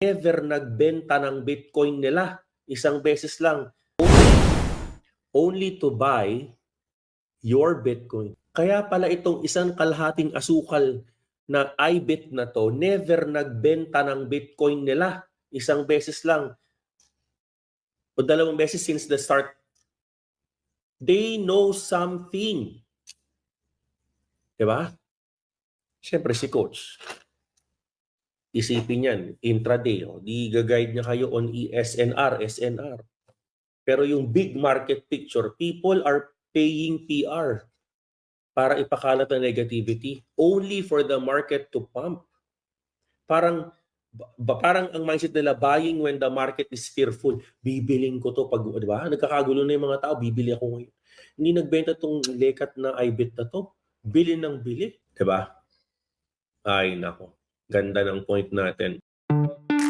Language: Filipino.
never nagbenta ng Bitcoin nila. Isang beses lang. Only to buy your Bitcoin. Kaya pala itong isang kalahating asukal na IBIT na to, never nagbenta ng Bitcoin nila. Isang beses lang. O dalawang beses since the start. They know something. Diba? Siyempre si Coach. Isipin yan, intraday. Di ga-guide niya kayo on SNR. Pero yung big market picture, people are paying PR para ipakalat ang negativity only for the market to pump. Parang ang mindset nila, buying when the market is fearful. Bibiling ko to pag, di ba? Nagkakagulo na yung mga tao, bibili ako ngayon. Hindi nagbenta tong lekat na IBIT na to. Bili ng bili, di ba? Ay nako, ganda ng point natin.